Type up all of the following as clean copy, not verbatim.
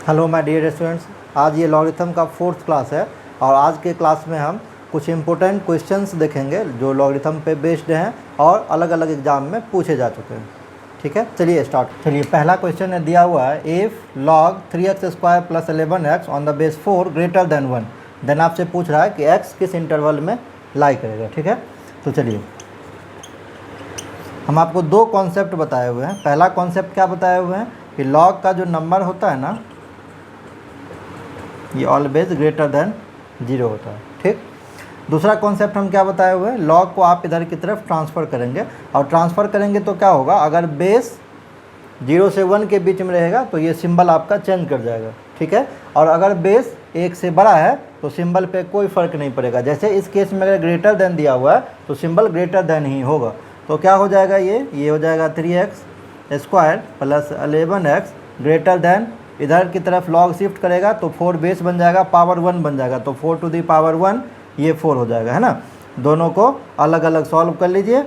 Hello my dear students, आज ये logarithm का 4th क्लास है और आज के क्लास में हम कुछ इम्पोर्टेंट क्वेश्चंस देखेंगे जो लॉगरिथम पे बेस्ड हैं और अलग अलग एग्जाम में पूछे जा चुके हैं। ठीक है, चलिए स्टार्ट। चलिए पहला क्वेश्चन है दिया हुआ है, if log 3x² + 11x on the base 4 greater than 1, then आपसे पूछ रहा है कि x किस इंटरवल में लाई करेगा। ठीक है, तो चलिए हम आपको दो कॉन्सेप्ट बताए हुए हैं। पहला कॉन्सेप्ट क्या बताए हुए हैं कि log का जो नंबर होता है ना, ये ऑलवेज ग्रेटर देन 0 होता है। ठीक, दूसरा कॉन्सेप्ट हम क्या बताए हुए हैं, लॉग को आप इधर की तरफ ट्रांसफ़र करेंगे और ट्रांसफ़र करेंगे तो क्या होगा, अगर बेस 0 से 1 के बीच में रहेगा तो ये सिंबल आपका चेंज कर जाएगा। ठीक है, और अगर बेस 1 से बड़ा है तो सिंबल पे कोई फ़र्क नहीं पड़ेगा। जैसे इस केस में अगर ग्रेटर देन दिया हुआ है तो सिंबल ग्रेटर देन ही होगा। तो क्या हो जाएगा, ये हो जाएगा 3x² + 11x ग्रेटर देन, इधर की तरफ लॉग शिफ्ट करेगा तो 4 बेस बन जाएगा, पावर 1 बन जाएगा, तो 4 टू दी पावर 1 ये 4 हो जाएगा, है ना। दोनों को अलग अलग सॉल्व कर लीजिए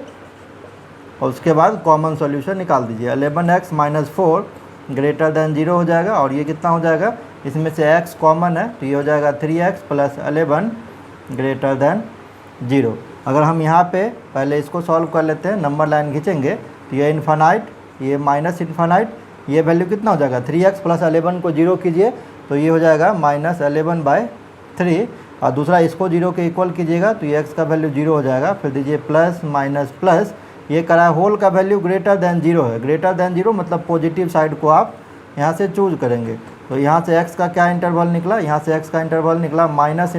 और उसके बाद कॉमन सॉल्यूशन निकाल दीजिए। 11x - 4 ग्रेटर देन 0 हो जाएगा और ये कितना हो जाएगा, इसमें से x कॉमन है तो ये हो जाएगा 3x + 11 ग्रेटर देन 0। अगर हम यहाँ पे पहले इसको सॉल्व कर लेते हैं, नंबर लाइन खींचेंगे तो ये इन्फानाइट, ये माइनस इन्फानाइट, ये वैल्यू कितना हो जाएगा, 3x + 11 को 0 कीजिए तो ये हो जाएगा -11/3, और दूसरा इसको 0 के इक्वल कीजिएगा तो ये x का वैल्यू 0 हो जाएगा। फिर दीजिए प्लस माइनस प्लस, ये करा होल का वैल्यू ग्रेटर देन 0 है। ग्रेटर देन 0 मतलब पॉजिटिव साइड को आप यहाँ से चूज करेंगे। तो यहाँ से x का क्या इंटरवल निकला, यहाँ से x का इंटरवल निकला -∞ से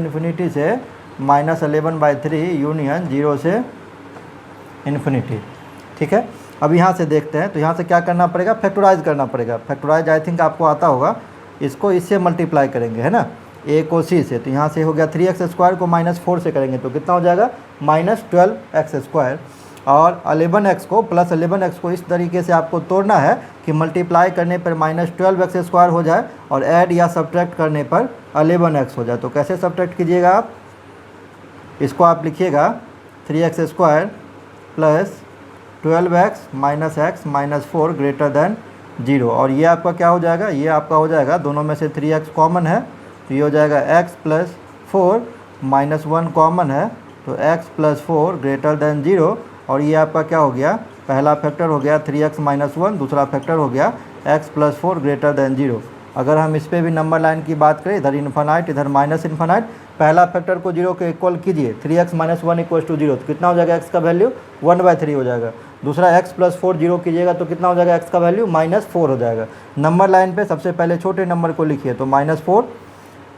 -11/3 यूनियन 0 से ∞। ठीक है, अब यहाँ से देखते हैं तो यहाँ से क्या करना पड़ेगा, फैक्टराइज करना पड़ेगा। फैक्टराइज आई थिंक आपको आता होगा, इसको इससे मल्टीप्लाई करेंगे, है ना, a को c से। तो यहाँ से हो गया 3x² को -4 से करेंगे तो कितना हो जाएगा, -12x², और 11x को प्लस 11x को इस तरीके से आपको तोड़ना है कि मल्टीप्लाई करने पर -12x² हो जाए और ऐड या सब्ट्रैक्ट करने पर 11x हो जाए। तो कैसे सब्ट्रैक्ट कीजिएगा आप, इसको आप लिखिएगा 3x² + 12x - 4 ग्रेटर देन 0, और ये आपका क्या हो जाएगा, ये आपका हो जाएगा, दोनों में से 3x कॉमन है तो ये हो जाएगा x + 4 - 1 कॉमन है तो x + 4 ग्रेटर देन 0, और ये आपका क्या हो गया, पहला फैक्टर हो गया 3x - 1, दूसरा फैक्टर हो गया x + 4 ग्रेटर देन 0। अगर हम इस पर भी नंबर लाइन की बात करें, इधर इन्फानाइट इधर माइनस इन्फानाइट, पहला फैक्टर को 0 के इक्वल कीजिए, 3x - 1 = 0 तो कितना हो जाएगा, x का वैल्यू 1/3 हो जाएगा। दूसरा x + 4 0 कीजिएगा तो कितना हो जाएगा, x का वैल्यू -4 हो जाएगा। नंबर लाइन पे सबसे पहले छोटे नंबर को लिखिए तो -4,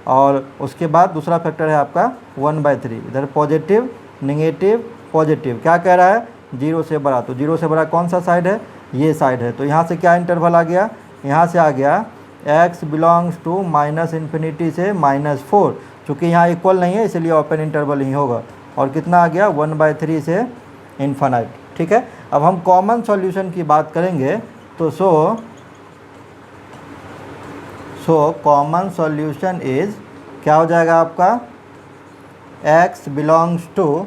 और उसके बाद दूसरा फैक्टर है आपका 1/3, इधर पॉजिटिव नेगेटिव पॉजिटिव, क्या कह रहा है, 0 से बड़ा, तो 0 से बड़ा कौन सा साइड है, ये साइड है। तो यहाँ से क्या इंटरवल आ गया, यहाँ से आ गया x बिलोंग्स टू -∞ से -4, चूँकि यहाँ इक्वल नहीं है इसलिए ओपन इंटरवल ही होगा, और कितना आ गया 1/3 से इन्फानाइट। ठीक है, अब हम कॉमन सॉल्यूशन की बात करेंगे तो सो कॉमन सॉल्यूशन इज क्या हो जाएगा आपका, x बिलोंग्स टू।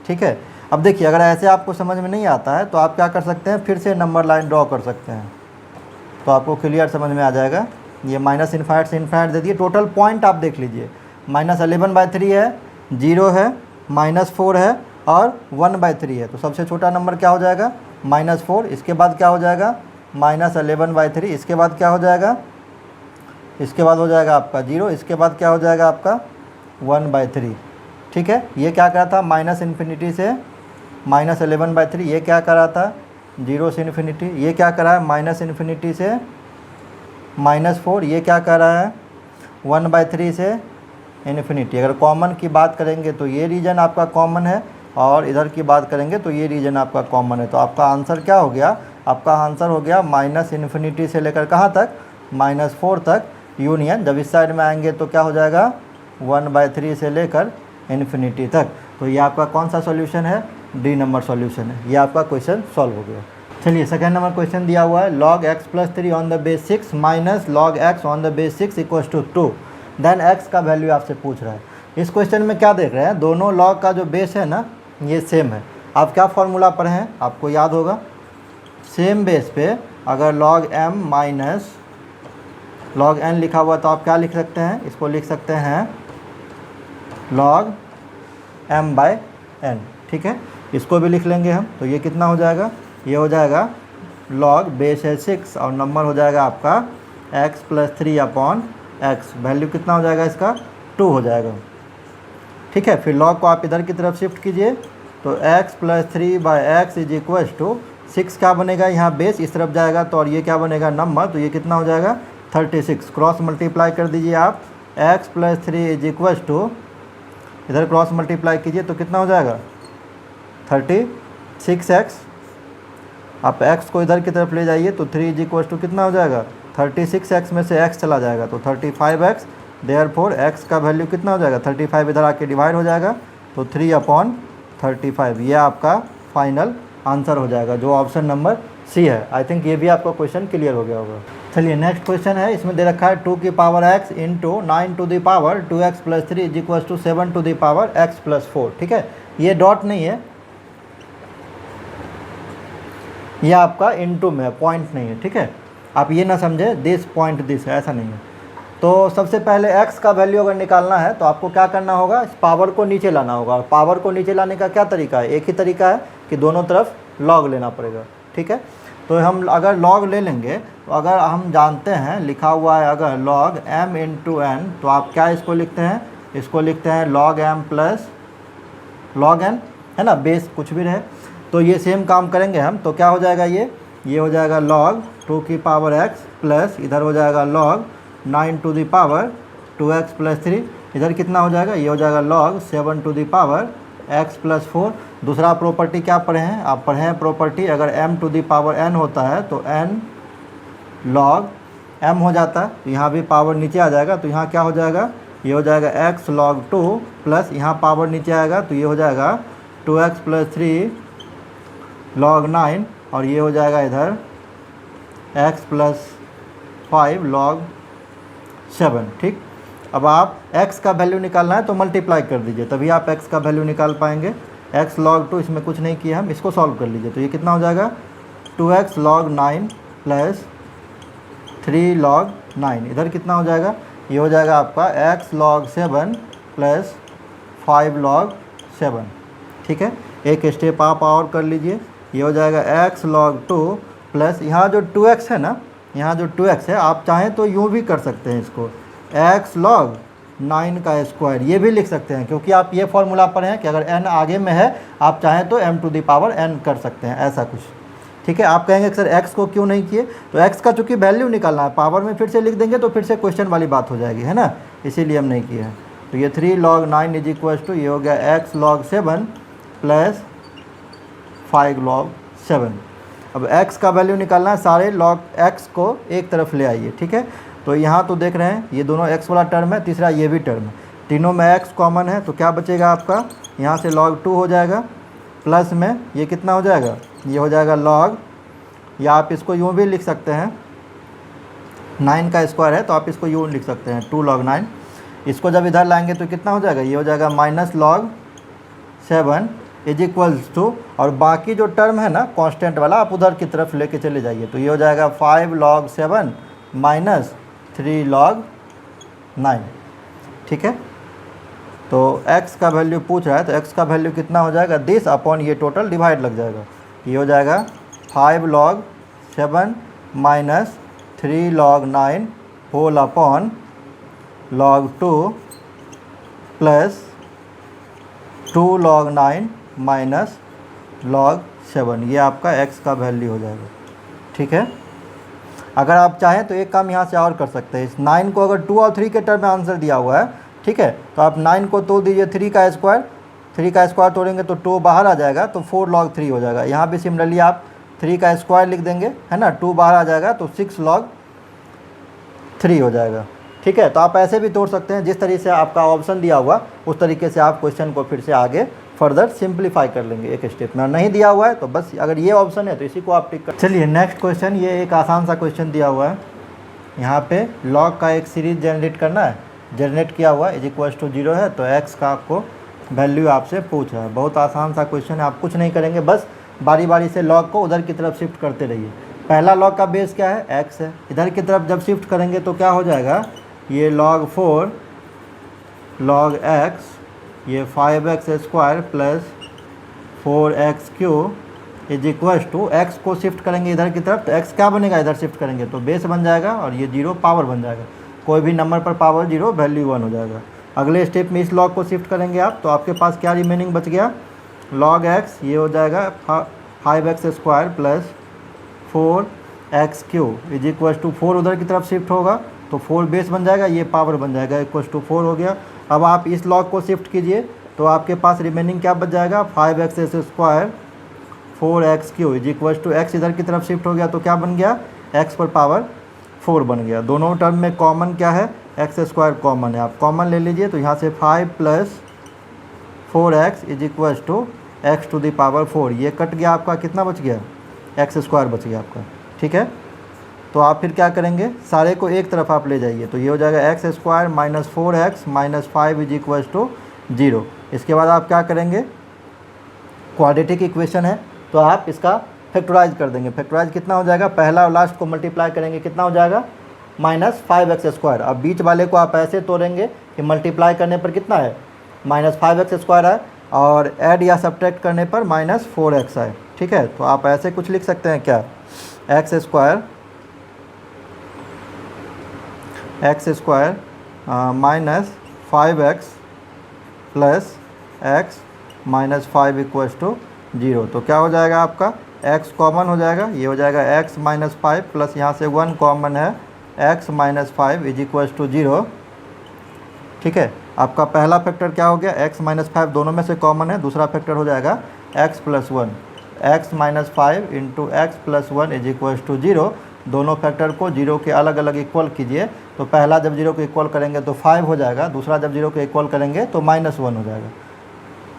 ठीक है, अब देखिए अगर ऐसे आपको समझ में नहीं आता है तो आप क्या कर सकते हैं, फिर से नंबर लाइन ड्रॉ कर सकते हैं तो आपको क्लियर समझ में आ जाएगा। ये -∞ से इन्फानाइट दे दिए, टोटल पॉइंट आप देख लीजिए, -11/3 है, 0 है, -4 है और 1/3 है, तो सबसे छोटा नंबर क्या हो जाएगा, -4, इसके बाद क्या हो जाएगा -11/3, इसके बाद क्या हो जाएगा, इसके बाद हो जाएगा आपका 0, इसके बाद क्या हो जाएगा आपका 1/3। ठीक है, ये क्या कर रहा था, -∞ से -11/3, ये क्या कर रहा था 0 से ∞, ये क्या कर रहा है -∞ से -4, ये क्या कर रहा है 1/3 से ∞। अगर कॉमन की बात करेंगे तो ये रीजन आपका कॉमन है और इधर की बात करेंगे तो ये रीजन आपका कॉमन है। तो आपका आंसर क्या हो गया, आपका आंसर हो गया -∞ से लेकर कहाँ तक, -4 तक यूनियन, जब इस साइड में आएंगे तो क्या हो जाएगा 1/3 से लेकर ∞ तक। तो ये आपका कौन सा सॉल्यूशन है, डी नंबर सॉल्यूशन है। ये आपका क्वेश्चन सॉल्व हो गया। चलिए सेकंड नंबर क्वेश्चन दिया हुआ है, log x + 3 on the base 6 - log x on the base 6 = 2, then x का वैल्यू आपसे पूछ रहा है। इस क्वेश्चन में क्या देख रहे हैं, दोनों log का जो बेस है ना ये सेम है। आप क्या फॉर्मूला पढ़े हैं, आपको याद होगा, सेम बेस पे अगर log m log n लिखा हुआ तो आप क्या लिख सकते हैं, इसको लिख सकते हैं log m/n, ठीक है। इसको भी लिख लेंगे हम, तो ये कितना हो जाएगा, ये हो जाएगा log बेस है 6 और नंबर हो जाएगा आपका x + 3/x, वैल्यू कितना हो जाएगा इसका 2 हो जाएगा, ठीक है। फिर log को आप इधर की तरफ शिफ्ट कीजिए, तो x + 3/x = 6 क्या बनेगा, यहाँ बेस इस तरफ जाएगा तो, और ये क्या बनेगा नंबर, तो ये कितना हो जाएगा 36। क्रॉस मल्टीप्लाई कर दीजिए आप, x + 3 इधर क्रॉस मल्टीप्लाई कीजिए तो कितना हो जाएगा 36x, आप x को इधर की तरफ ले जाइए तो 3 = कितना हो जाएगा 36x में से x चला जाएगा तो 35x, देयरफॉर x का वैल्यू कितना हो जाएगा 35 इधर आके डिवाइड हो जाएगा तो 3/35, ये आपका फाइनल आंसर हो जाएगा जो ऑप्शन नंबर सी है। आई थिंक ये भी आपका क्वेश्चन क्लियर हो गया होगा। चलिए नेक्स्ट क्वेश्चन है, इसमें दे रखा है 2 की power x into 9 to the power 2x + 3 = 7 to the power x + 4, ठीक है। ये डॉट नहीं है, ये आपका इनटू में है, पॉइंट नहीं है, ठीक है। आप ये ना समझे दिस पॉइंट दिस है, ऐसा नहीं है। तो सबसे पहले x का वैल्यू अगर निकालना है तो आपको क्या करना होगा, इस पावर को नीचे लाना होगा। और पावर को नीचे लाने का क्या तरीका है, एक ही तरीका है कि दोनों तरफ log लेना पड़ेगा, ठीक है। तो हम अगर log ले लेंगे तो अगर हम जानते हैं लिखा हुआ है अगर log m × n, तो आप क्या इसको लिखते हैं, इसको लिखते हैं log m + log n, है ना, बेस कुछ भी रहे। तो ये सेम काम करेंगे हम, तो क्या हो जाएगा, ये हो जाएगा log 2 की पावर x प्लस इधर हो जाएगा log 9 to the power 2x + 3, इधर कितना हो जाएगा, ये हो जाएगा log 7 to the power x + 4। दूसरा प्रॉपर्टी क्या पढ़े हैं, आप पढ़े हैं प्रॉपर्टी, अगर m to the power n होता है तो n log m हो जाता है, तो यहाँ भी पावर नीचे आ जाएगा, तो यहाँ क्या हो जाएगा, ये हो जाएगा x log 2 प्लस यहाँ पावर नीचे आएगा तो ये हो जाएगा 2x + 3 log 9, और ये हो जाएगा इधर x + 5 log 7, ठीक। अब आप x का वैल्यू निकालना है तो मल्टीप्लाई कर दीजिए, तभी आप x का वैल्यू निकाल पाएंगे। x log 2 इसमें कुछ नहीं किया हम, इसको सॉल्व कर लीजिए, तो ये कितना हो जाएगा 2x log 9 प्लस 3 log 9, इधर कितना हो जाएगा, ये हो जाएगा आपका x log 7 प्लस 5 log 7, ठीक है। एक स्टेप आप और कर लीजिए, ये हो जाएगा x log 2 प्लस यहाँ जो 2x है ना, यहाँ जो 2x है आप चाहें तो यूँ भी कर सकते हैं इसको, x log 9 का स्क्वायर, ये भी लिख सकते हैं, क्योंकि आप ये फॉर्मूला पर हैं कि अगर n आगे में है आप चाहें तो m to the power n कर सकते हैं, ऐसा कुछ, ठीक है। आप कहेंगे कि सर x को क्यों नहीं किए, तो x का चूँकि वैल्यू निकालना है, पावर में फिर से लिख देंगे तो फिर से क्वेश्चन वाली बात हो जाएगी, है ना, इसीलिए हम नहीं किए हैं। तो ये 3 log 9 = ये हो गया x log 7 प्लस 5 log 7। अब x का वैल्यू निकालना है, सारे log x को एक तरफ ले आइए, ठीक है। तो यहाँ तो देख रहे हैं ये दोनों x वाला टर्म है, तीसरा ये भी टर्म है, तीनों में x कॉमन है, तो क्या बचेगा आपका, यहाँ से log 2 हो जाएगा, प्लस में ये कितना हो जाएगा, ये हो जाएगा log, या आप इसको यूँ भी लिख सकते हैं, 9 का स्क्वायर है तो आप इसको यूँ लिख सकते हैं 2 log 9। इसको जब इधर लाएंगे तो कितना हो जाएगा, ये हो जाएगा माइनस log 7 = और बाकी जो टर्म है ना कांस्टेंट वाला आप उधर की तरफ लेके चले जाइए, तो ये हो जाएगा 5 log 7 माइनस 3 log 9, ठीक है। तो x का वैल्यू पूछ रहा है, तो x का वैल्यू कितना हो जाएगा, दिस अपॉन ये टोटल डिवाइड लग जाएगा, ये हो जाएगा 5 log 7 minus 3 log 9 whole upon log 2 plus 2 log 9 minus log 7, ये आपका x का वैल्यू हो जाएगा, ठीक है। अगर आप चाहें तो एक काम यहाँ से और कर सकते हैं, इस 9 को अगर 2 और 3 के टर्म में आंसर दिया हुआ है, ठीक है, तो आप 9 को तोड़ दीजिए 3 का स्क्वायर, 3 का स्क्वायर तोड़ेंगे तो 2 बाहर आ जाएगा तो 4 log 3 हो जाएगा। यहाँ भी सिमिलरली आप 3 का स्क्वायर लिख देंगे, है ना, 2 बाहर आ जाएगा तो 6 log 3 हो जाएगा, ठीक है। तो आप ऐसे भी तोड़ सकते हैं, जिस तरीके से आपका ऑप्शन दिया हुआ उस तरीके से आप क्वेश्चन को फिर से आगे फर्दर सिंप्लीफाई कर लेंगे एक स्टेप में। नहीं दिया हुआ है तो बस अगर ये ऑप्शन है तो इसी को आप टिक कर। चलिए नेक्स्ट क्वेश्चन, ये एक आसान सा क्वेश्चन दिया हुआ है, यहाँ पे लॉग का एक सीरीज जनरेट करना है, जनरेट किया हुआ = 0 है, तो x का आपको वैल्यू आपसे पूछ रहा है। बहुत आसान सा क्वेश्चन है, आप कुछ नहीं करेंगे, बस बारी बारी से लॉग को उधर की तरफ शिफ्ट करते रहिए। पहला लॉग का बेस क्या है, x है। इधर की तरफ जब शिफ्ट करेंगे तो क्या हो जाएगा, ये log 4 log x, ये 5x² plus 4x³ is equals to x को शिफ्ट करेंगे इधर की तरफ तो x क्या बनेगा, इधर शिफ्ट करेंगे तो बेस बन जाएगा और ये 0 पावर बन जाएगा। कोई भी नंबर पर पावर 0 वैल्यू 1 हो जाएगा। अगले स्टेप में इस लॉग को शिफ्ट करेंगे आप तो आपके पास क्या रिमेनिंग बच गया, log x ये हो जाएगा 5x² plus 4x³ is equal to 4 उधर की तरफ शिफ्ट होगा तो 4 बेस बन जाएगा, ये पावर बन जाएगा, इक्वल टू 4 हो गया। अब आप इस लॉग को शिफ्ट कीजिए तो आपके पास रिमेनिंग क्या बच जाएगा, 5x² 4x³ is equal to x इधर की तरफ शिफ्ट हो गया तो क्या बन गया, x पर पावर 4 बन गया। दोनों टर्म में कॉमन क्या है, x² कॉमन है, आप कॉमन ले लीजिए तो यहाँ से 5 plus 4x is equal to x to the power 4, ये कट गया, आपका कितना बच गया, x² बच गया आपका। ठीक है, तो आप फिर क्या करेंगे, सारे को एक तरफ आप ले जाइए तो ये हो जाएगा x² minus 4x minus 5 is equal to 0। इसके बाद आप क्या करेंगे, क्वाड्रेटिक इक्वेशन है तो आप इसका फैक्टराइज कर देंगे। फैक्टराइज कितना हो जाएगा, पहला और लास्ट को मल्टीप्लाई करेंगे कितना हो जाएगा, माइनस 5x²। अब बीच वाले को आप ऐसे तोड़ेंगे कि मल्टीप्लाई करने पर कितना है, माइनस 5x² है और ऐड या सब्ट्रैक्ट करने पर माइनस 4x है। ठीक है, तो आप ऐसे कुछ लिख सकते हैं क्या, x² minus 5x plus x minus 5 equals to 0। तो क्या हो जाएगा आपका, x कॉमन हो जाएगा, ये हो जाएगा x माइनस 5 प्लस यहाँ से 1 कॉमन है x minus 5 is equals to 0। ठीक है, आपका पहला फैक्टर क्या हो गया, x माइनस 5 दोनों में से कॉमन है, दूसरा फैक्टर हो जाएगा x plus 1, x minus 5 into x plus 1 is equals to 0। दोनों फैक्टर को 0 के अलग अलग इक्वल कीजिए तो पहला जब 0 को इक्वल करेंगे तो 5 हो जाएगा, दूसरा जब 0 को इक्वल करेंगे तो माइनस 1 हो जाएगा,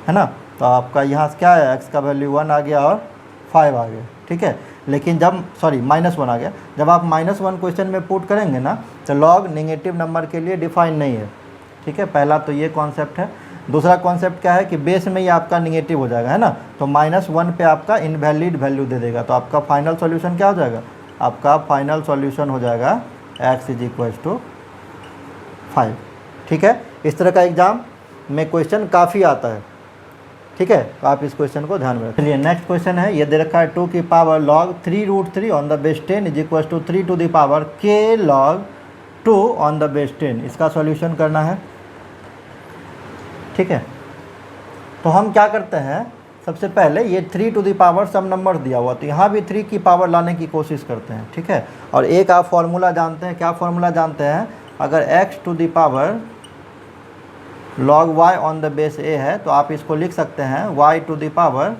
है ना। तो आपका यहाँ से क्या है, x का वैल्यू 1 आ गया और 5 आ गया। ठीक है, लेकिन जब माइनस 1 आ गया, जब आप -1 क्वेश्चन में पुट करेंगे ना तो लॉग नेगेटिव नंबर के लिए डिफाइन नहीं है। ठीक है, पहला तो ये कॉन्सेप्ट है। दूसरा कॉन्सेप्ट क्या है कि बेस में ही आपका नेगेटिव हो जाएगा, है ना, तो -1 पे आपका इनवैलिड वैल्यू दे देगा। तो आपका फाइनल सॉल्यूशन क्या हो जाएगा, आपका फाइनल सॉल्यूशन हो जाएगा x इज इक्वल टू 5। ठीक है, इस तरह का एग्जाम में क्वेश्चन काफ़ी आता है। ठीक है, तो आप इस क्वेश्चन को ध्यान में रखें। चलिए नेक्स्ट क्वेश्चन है, ये दे रखा है 2 की power log 3√3 on the base 10 is equal to 3 to the power k log 2 on the base 10। इसका सॉल्यूशन करना है। ठीक है, तो हम क्या करते हैं, सबसे पहले ये 3 टू द पावर सब नंबर दिया हुआ तो यहाँ भी 3 की पावर लाने की कोशिश करते हैं। ठीक है, और एक आप फॉर्मूला जानते हैं, क्या फॉर्मूला जानते हैं, अगर x to the power log y on the base a है तो आप इसको लिख सकते हैं y to the power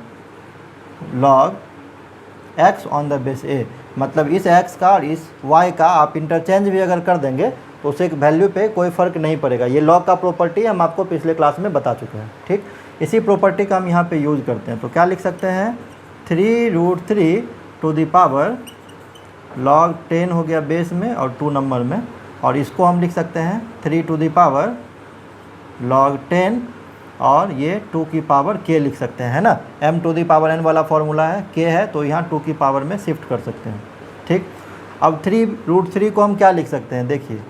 log x on the base a। मतलब इस x का और इस y का आप इंटरचेंज भी अगर कर देंगे तो उसे एक वैल्यू पे कोई फ़र्क नहीं पड़ेगा। ये लॉग का प्रॉपर्टी हम आपको पिछले क्लास में बता चुके हैं। ठीक, इसी प्रॉपर्टी का हम यहाँ पे यूज़ करते हैं। तो क्या लिख सकते हैं, 3√3 टू द पावर log 10 हो गया बेस में और 2 नंबर में, और इसको हम लिख सकते हैं 3 टू द पावर log 10 और ये 2 की पावर k लिख सकते हैं, है ना। m to the power n वाला फॉर्मूला है, k है तो यहाँ 2 की पावर में शिफ्ट कर सकते हैं। ठीक, अब 3√3 को हम क्या लिख सकते हैं, देखिए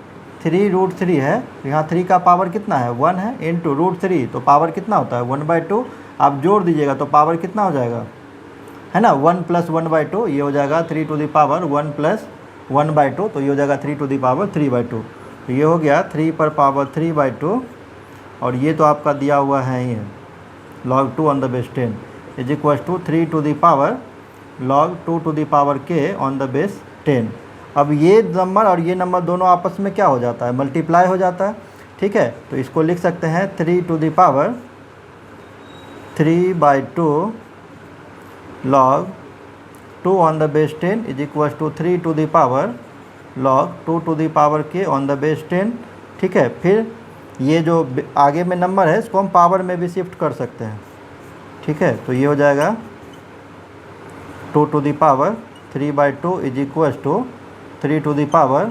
3√3 है, यहाँ 3 का पावर कितना है 1 है, इंटू √3 तो पावर कितना होता है 1/2। आप जोड़ दीजिएगा तो पावर कितना हो जाएगा, है ना, 1 + 1/2, ये हो जाएगा 3 टू दी पावर 1 + 1/2, तो ये हो जाएगा 3 टू दी पावर 3/2। तो ये हो गया 3 पर पावर 3/2, और ये तो आपका दिया हुआ है ही है log 2 on the base 10 is equal to 3 to the power log 2 to the power k on the base 10। अब ये नंबर और ये नंबर दोनों आपस में क्या हो जाता है, मल्टीप्लाई हो जाता है। ठीक है, तो इसको लिख सकते हैं 3 to the power 3/2 log 2 on the base 10 is equal to 3 to the power log 2 to the power k on the base 10। ठीक है, फिर ये जो आगे में नंबर है इसको हम पावर में भी शिफ्ट कर सकते हैं। ठीक है, तो ये हो जाएगा 2 to the power 3/2 is equal to 3 to the power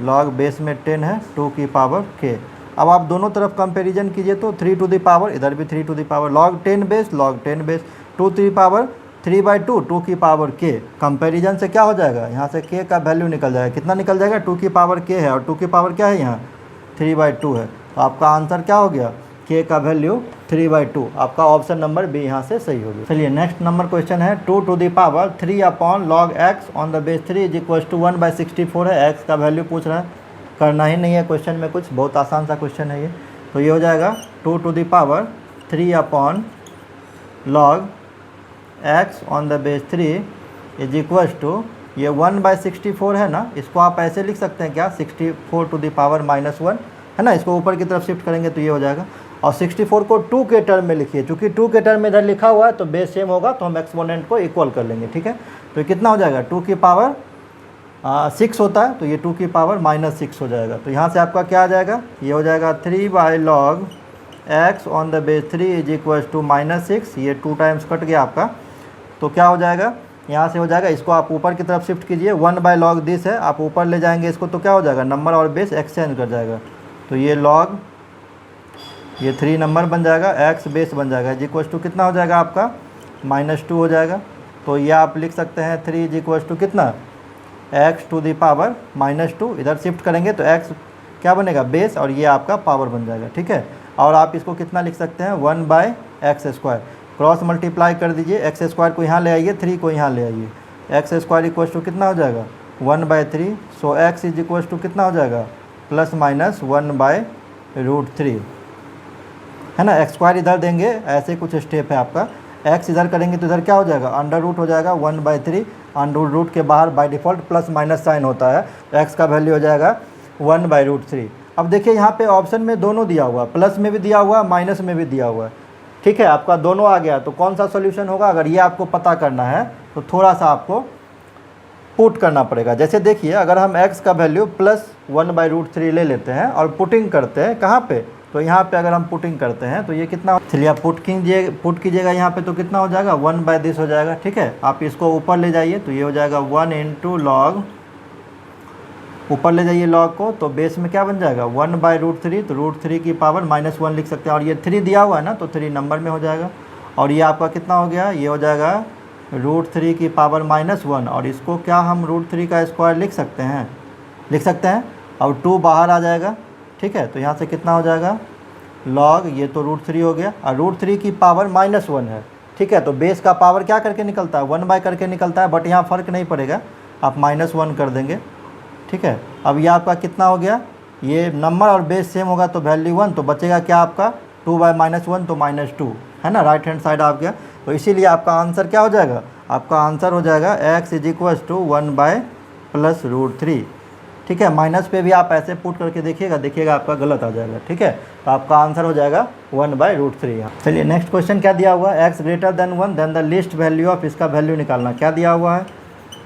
log base में 10 है 2 की पावर k। अब आप दोनों तरफ कंपैरिजन कीजिए तो 3 टू दी पावर, इधर भी 3 to the power log 10 base 2 to the power 3/2 2 की पावर k, कंपैरिजन से क्या हो जाएगा, यहाँ से k का वैल्यू निकल जाएगा, कितना निकल जाएगा, 2 की पावर k है और 2 की पावर क्या है यहाँ 3/2 है। तो आपका आंसर क्या हो गया, k का वैल्यू 3/2। आपका ऑप्शन नंबर बी यहाँ से सही हो गया। चलिए नेक्स्ट नंबर क्वेश्चन है 2 to the power 3 log x on the base 3 is equals to 1/64 है। x का वैल्यू पूछ रहा है, करना ही नहीं है क्वेश्चन में कुछ, बहुत आसान सा क्वेश्चन है ये। तो ये हो जाएगा 2 to the power 3 log x on the base 3 is equals to, ये 1/64 है ना, इसको आप ऐसे लिख सकते हैं क्या, 64 to the power -1 है ना, इसको ऊपर की तरफ शिफ्ट करेंगे तो ये हो जाएगा। और 64 को 2 के टर्म में लिखिए, चूँकि 2 के टर्म में इधर लिखा हुआ है तो बेस सेम होगा, तो हम एक्सपोनेंट को इक्वल कर लेंगे, ठीक है। तो ये कितना हो जाएगा, 2 की पावर 6 होता है, तो ये 2 की पावर -6 हो जाएगा। तो यहाँ से आपका क्या आ जाएगा, ये हो जाएगा 3/log x on the base 3 is equals to -6, ये 2 टाइम्स कट गया आपका, तो क्या हो जाएगा, यहाँ से हो जाएगा, इसको आप ऊपर की तरफ शिफ्ट कीजिए, 1/log दिस है, आप ऊपर ले जाएंगे इसको तो क्या हो जाएगा, नंबर और बेस एक्सचेंज कर जाएगा, तो ये log, ये 3 नंबर बन जाएगा, x बेस बन जाएगा, इज इक्वल्स टू कितना हो जाएगा आपका -2 हो जाएगा। तो ये आप लिख सकते हैं 3 इज इक्वल्स टू कितना, x टू दी पावर -2, इधर शिफ्ट करेंगे तो x क्या बनेगा, बेस, और ये आपका पावर बन जाएगा, ठीक है। और आप इसको कितना लिख सकते हैं, 1/x², क्रॉस मल्टीप्लाई कर दीजिए, x² को यहाँ ले आइए, 3 को यहाँ ले आइए, x² इक्वल्स टू कितना हो जाएगा 1/3, सो x इज इक्वल्स टू कितना हो जाएगा ±1/√3, है ना। x² इधर देंगे, ऐसे कुछ स्टेप है आपका, x इधर करेंगे तो इधर क्या हो जाएगा, अंडर रूट हो जाएगा 1/3, अंडर रूट के बाहर by default plus minus sign होता है, तो x का वैल्यू हो जाएगा 1/√3। अब देखिए यहाँ पे ऑप्शन में दोनों दिया हुआ, प्लस में भी दिया हुआ, माइनस में भी दिया हुआ है, ठीक है, आपका दोनों आ गया, तो कौन सा सोल्यूशन होगा, अगर ये आपको पता करना है तो थोड़ा सा आपको पुट करना पड़ेगा। जैसे देखिए, अगर हम x का वैल्यू +1/√3 ले लेते हैं और पुटिंग करते हैं कहाँ पे, तो यहाँ पे अगर हम पुटिंग करते हैं तो ये कितना, चलिए आप पुट कीजिएगा यहाँ पे, तो कितना हो जाएगा 1/this हो जाएगा, ठीक है। आप इसको ऊपर ले जाइए तो ये हो जाएगा 1 × log, ऊपर ले जाइए log को, तो बेस में क्या बन जाएगा 1/√3, तो √3 की पावर -1 लिख सकते हैं, और ये 3 दिया हुआ है ना, तो 3 नंबर में हो जाएगा। और ये आपका कितना हो गया, ये हो जाएगा √3 की पावर -1, और इसको क्या हम √3 का स्क्वायर लिख सकते हैं, और 2 बाहर आ जाएगा, ठीक है। तो यहाँ से कितना हो जाएगा log, ये तो √3 हो गया, और √3 की पावर -1 है, ठीक है। तो बेस का पावर क्या करके निकलता है, 1 करके निकलता है, बट यहाँ फ़र्क नहीं पड़ेगा, आप -1 कर देंगे, ठीक है। अब ये आपका कितना हो गया, ये नंबर और बेस सेम होगा तो वैल्यू 1, तो बचेगा क्या आपका 2/-1 तो -2, है ना, राइट हैंड साइड आ गया। तो इसीलिए आपका आंसर क्या हो जाएगा, आपका आंसर हो जाएगा x इज इक्वल्स टू 1/+√3, ठीक है। माइनस पे भी आप ऐसे पुट करके देखिएगा आपका गलत आ जाएगा, ठीक है। तो आपका आंसर हो जाएगा 1/√3 यहाँ। चलिए नेक्स्ट क्वेश्चन क्या दिया हुआ है, x > 1 then the least value of, इसका वैल्यू निकालना। क्या दिया हुआ है,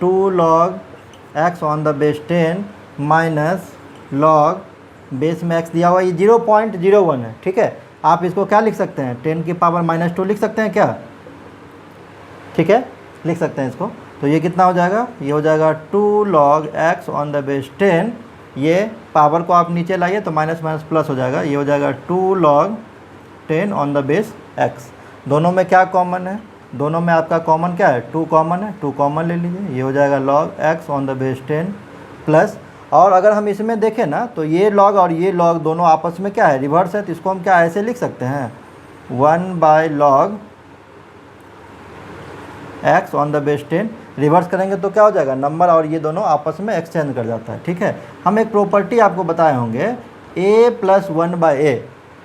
2 log x on the base 10 minus log base में x दिया हुआ है, ये 0.01 है, ठीक है। आप इसको क्या लिख सकते हैं, 10 की पावर -2 लिख सकते हैं क्या, ठीक है, लिख सकते हैं इसको। तो ये कितना हो जाएगा, ये हो जाएगा 2 log x on the base 10, ये पावर को आप नीचे लाइए तो माइनस माइनस प्लस हो जाएगा, ये हो जाएगा 2 log 10 on the base x। दोनों में क्या कॉमन है, दोनों में आपका कॉमन क्या है, 2 कॉमन है, 2 कॉमन ले लीजिए, ये हो जाएगा log x on the base 10 plus, और अगर हम इसमें देखें ना तो ये log और ये log दोनों आपस में क्या है, रिवर्स है, तो इसको हम क्या ऐसे लिख सकते हैं 1/log x on the base 10, reverse करेंगे तो क्या हो जाएगा, नंबर और ये दोनों आपस में एक्सचेंज कर जाता है, ठीक है। हम एक प्रॉपर्टी आपको बताए होंगे a + 1/a,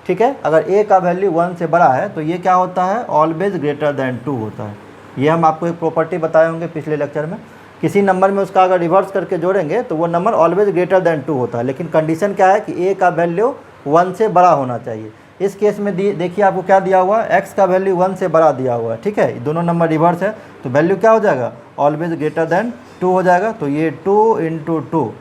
ठीक है। अगर a का वैल्यू 1 से बड़ा है तो ये क्या होता है, ऑलवेज ग्रेटर दैन 2 होता है। ये हम आपको एक प्रॉपर्टी बताए होंगे पिछले लेक्चर में, किसी नंबर में उसका अगर रिवर्स करके जोड़ेंगे तो वो नंबर ऑलवेज ग्रेटर दैन 2 होता है, लेकिन कंडीशन क्या है कि a का वैल्यू 1 से बड़ा होना चाहिए। इस केस में देखिए आपको क्या दिया हुआ है, x का वैल्यू 1 से बड़ा दिया हुआ है, ठीक है, दोनों नंबर रिवर्स है, तो वैल्यू क्या हो जाएगा, ऑलवेज ग्रेटर दैन 2 हो जाएगा, तो ये 2 × 2,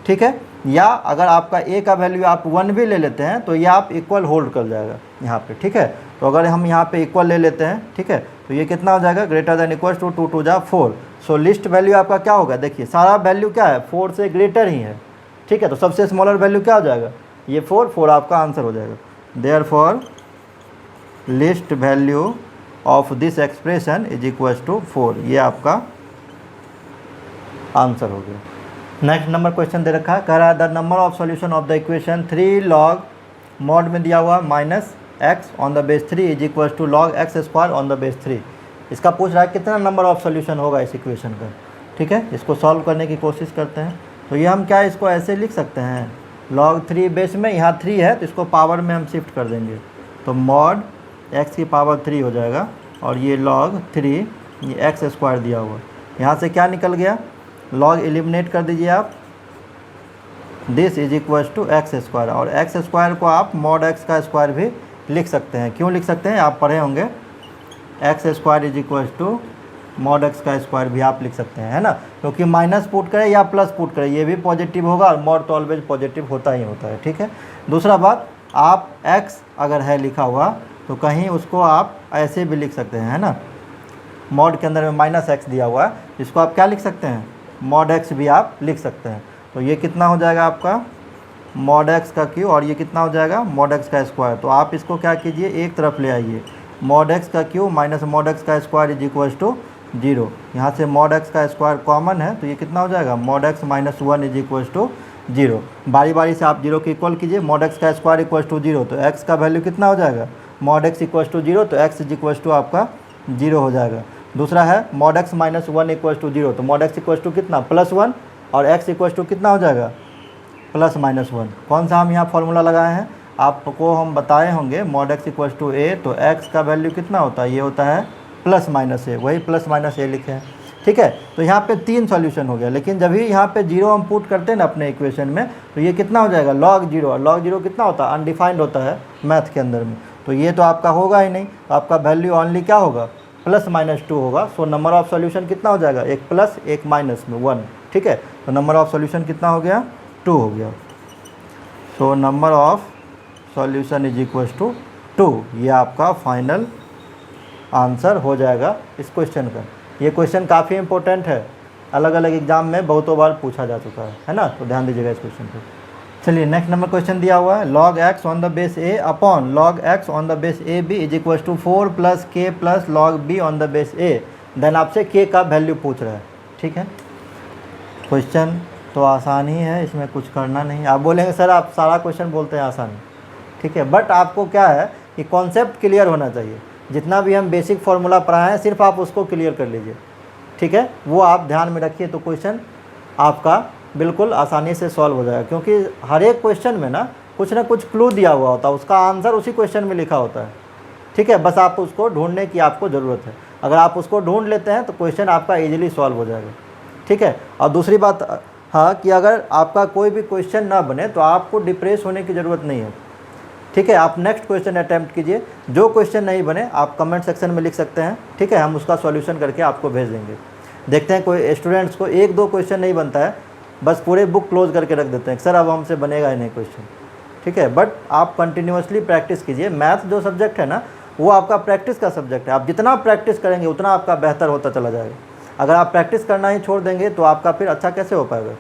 ठीक है। या अगर आपका a का वैल्यू आप 1 भी ले लेते हैं तो ये आप इक्वल होल्ड कर जाएगा यहाँ पे, ठीक है। तो अगर हम यहाँ पे इक्वल ले लेते हैं, ठीक है, तो ये कितना हो जाएगा, greater than equal to 2 × 2 = 4। So least value आपका क्या होगा, देखिए सारा वैल्यू क्या है, 4 से ग्रेटर ही है, ठीक है। तो सबसे स्मॉलर वैल्यू क्या हो जाएगा, ये 4 आपका आंसर हो जाएगा। Therefore least value of this expression is equals to 4। ये आपका आंसर हो गया। नेक्स्ट नंबर क्वेश्चन दे रखा है, कह रहा है the number of solution of the equation 3 log mod में दिया हुआ minus x on the base 3 is equal to log x square on the base 3। इसका पूछ रहा है कितना नंबर ऑफ सॉल्यूशन होगा इस इक्वेशन का। ठीक है, इसको सॉल्व करने की कोशिश करते हैं। तो ये हम क्या इसको ऐसे लिख सकते हैं, log 3 बेस में यहाँ 3 है तो इसको पावर में हम शिफ्ट कर देंगे, तो मॉड x की पावर 3 हो जाएगा और ये log 3 ये एक्स स्क्वायर दिया हुआ, यहाँ से क्या निकल गया, log एलिमिनेट कर दीजिए आप, this is equal to x square, और एक्स स्क्वायर को आप मॉड x का स्क्वायर भी लिख सकते हैं। क्यों लिख सकते हैं, आप पढ़े होंगे, x square is equal to mod x का स्क्वायर भी आप लिख सकते हैं, है ना, क्योंकि माइनस पुट करें या प्लस पुट करें ये भी पॉजिटिव होगा और मॉड तो ऑलवेज पॉजिटिव होता ही होता है। ठीक है, दूसरा बात, आप x अगर है लिखा हुआ तो कहीं उसको आप ऐसे भी लिख सकते हैं, है ना, मॉड के अंदर में माइनस एक्स दिया हुआ है, इसको आप क्या लिख सकते हैं, मॉड x भी आप लिख सकते हैं। तो ये कितना हो जाएगा आपका मॉड x का क्यू, और ये कितना हो जाएगा मॉड x का स्क्वायर। तो आप इसको क्या कीजिए, एक तरफ ले आइए, मॉड x का क्यू माइनस मॉड x का स्क्वायर इज इक्वल टू 0। यहाँ से मॉड x का स्क्वायर कॉमन है तो ये कितना हो जाएगा, mod x minus 1 is equal to 0। बारी बारी से आप 0 की इक्वल कीजिए, मॉड x का स्क्वायर इक्वल टू 0, तो x का वैल्यू कितना हो जाएगा, मॉड x इक्वल टू 0, तो x इज इक्वल टू आपका 0 हो जाएगा। दूसरा है mod x minus 1 equal to 0, तो मॉड x इक्वल टू कितना +1 और x इक्वल टू कितना हो जाएगा +-1। कौन सा हम यहाँ फॉर्मूला लगाए हैं, आपको हम बताए होंगे, mod x equal to a, तो x का वैल्यू कितना होता है, ये होता है +-a, वही +-a लिखे हैं। ठीक है, तो यहाँ पे 3 सॉल्यूशन हो गया, लेकिन जब ही यहाँ पे 0 हम पुट करते हैं ना अपने इक्वेशन में, तो ये कितना हो जाएगा log 0, और log 0 कितना होता है, अनडिफाइंड होता है मैथ के अंदर में, तो ये तो आपका होगा ही नहीं, तो आपका वैल्यू ओनली क्या होगा +-2 होगा। सो नंबर ऑफ सॉल्यूशन कितना हो जाएगा, एक प्लस एक माइनस में 1। ठीक है, तो नंबर ऑफ सॉल्यूशन कितना हो गया, 2 हो गया। So number of solution is equal to 2, ये आपका फाइनल आंसर हो जाएगा इस क्वेश्चन का। ये क्वेश्चन काफ़ी इंपॉर्टेंट है, अलग अलग एग्जाम में बहुतों बार पूछा जा चुका है ना, तो ध्यान दीजिएगा इस क्वेश्चन पर। चलिए नेक्स्ट नंबर क्वेश्चन दिया हुआ है, log x on the base a upon log x on the base a b is equal to 4 + k + log b on the base a। Then आपसे k का वैल्यू पूछ रहा है। ठीक है, क्वेश्चन तो आसान ही है, इसमें कुछ करना नहीं। आप बोलेंगे सर आप सारा क्वेश्चन बोलते हैं आसान, ठीक है, बट आपको क्या है कि कॉन्सेप्ट क्लियर होना चाहिए। जितना भी हम बेसिक फार्मूला पढ़ाए हैं सिर्फ आप उसको क्लियर कर लीजिए। ठीक है, वो आप ध्यान में रखिए तो क्वेश्चन आपका बिल्कुल आसानी से सॉल्व हो जाएगा, क्योंकि हर एक क्वेश्चन में ना कुछ क्लू दिया हुआ होता है, उसका आंसर उसी क्वेश्चन में लिखा होता है। ठीक है, बस आप उसको ढूंढने की आपको ज़रूरत है। अगर आप उसको ढूंढ लेते हैं तो क्वेश्चन आपका इजीली सॉल्व हो जाएगा। ठीक है, और दूसरी बात हाँ कि अगर आपका कोई भी क्वेश्चन ना बने तो आपको डिप्रेस होने की ज़रूरत नहीं है। ठीक है, आप नेक्स्ट क्वेश्चन अटैम्प्ट कीजिए, जो क्वेश्चन नहीं बने आप कमेंट सेक्शन में लिख सकते हैं। ठीक है, हम उसका सॉल्यूशन करके आपको भेज देंगे। देखते हैं कोई स्टूडेंट्स को 1-2 क्वेश्चन नहीं बनता है, बस पूरे बुक क्लोज करके रख देते हैं, सर अब हमसे बनेगा ही नहीं क्वेश्चन। ठीक है, बट आप कंटिन्यूसली प्रैक्टिस कीजिए। मैथ जो सब्जेक्ट है ना वो आपका प्रैक्टिस का सब्जेक्ट है, आप जितना प्रैक्टिस करेंगे उतना आपका बेहतर होता चला जाएगा। अगर आप प्रैक्टिस करना ही छोड़ देंगे तो आपका फिर अच्छा कैसे हो पाएगा।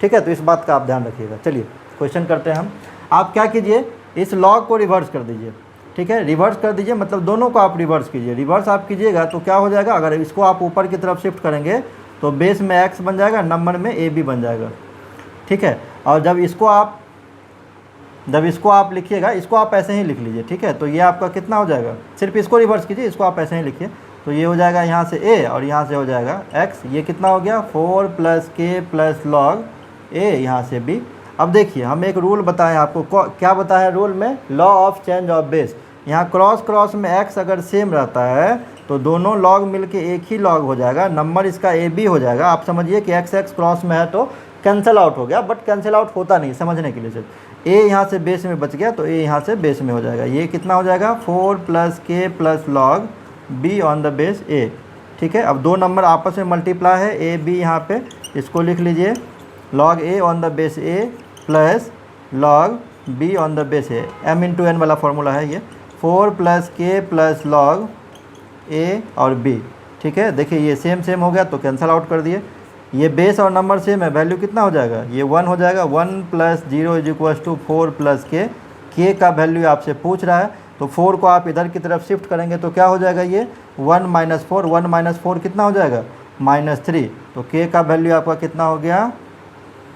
ठीक है, तो इस बात का आप ध्यान रखिएगा। चलिए क्वेश्चन करते हैं हम। आप क्या कीजिए, इस लॉग को रिवर्स कर दीजिए। ठीक है, रिवर्स कर दीजिए, मतलब दोनों को आप रिवर्स कीजिए। रिवर्स आप कीजिएगा तो क्या हो जाएगा, अगर इसको आप ऊपर की तरफ शिफ्ट करेंगे तो बेस में x बन जाएगा, नंबर में a भी बन जाएगा। ठीक है, और जब इसको आप लिखिएगा, इसको आप ऐसे ही लिख लीजिए। ठीक है, तो ये आपका कितना हो जाएगा, सिर्फ इसको रिवर्स कीजिए, इसको आप ऐसे ही लिखिए, तो ये हो जाएगा यहाँ से a और यहाँ से हो जाएगा x। ये कितना हो गया 4 + k + log a, यहाँ से b। अब देखिए हम एक रूल बताएं आपको, क्या बताया रूल में, law of change of base. यहाँ क्रॉस में x अगर सेम रहता है तो दोनों लॉग मिलके एक ही लॉग हो जाएगा, नंबर इसका ए बी हो जाएगा। आप समझिए कि x क्रॉस में है तो कैंसिल आउट हो गया, बट कैंसिल आउट होता नहीं, समझने के लिए सिर्फ a यहाँ से बेस में बच गया तो a यहाँ से बेस में हो जाएगा। ये कितना हो जाएगा 4 + k + log b on the base a। ठीक है, अब दो नंबर आपस में मल्टीप्लाई है, a b यहाँ पे, इसको लिख लीजिए log a on the base a + log b on the base a, m × n वाला फॉर्मूला है ये, 4 + k + log a और b। ठीक है, देखिए ये सेम हो गया तो कैंसिल आउट कर दिए। ये बेस और नंबर सेम है, वैल्यू कितना हो जाएगा, ये 1 हो जाएगा। 1 + 0 = 4 + k का वैल्यू आपसे पूछ रहा है, तो 4 को आप इधर की तरफ शिफ्ट करेंगे तो क्या हो जाएगा, ये 1 माइनस 4, 1 माइनस 4 कितना हो जाएगा -3। तो k का वैल्यू आपका कितना हो गया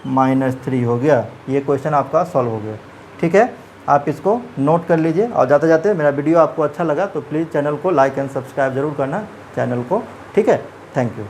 -3 हो गया। ये क्वेश्चन आपका सॉल्व हो गया। ठीक है, आप इसको नोट कर लीजिए। और जाते जाते मेरा वीडियो आपको अच्छा लगा तो प्लीज़ चैनल को लाइक एंड सब्सक्राइब जरूर करना चैनल को। ठीक है, थैंक यू।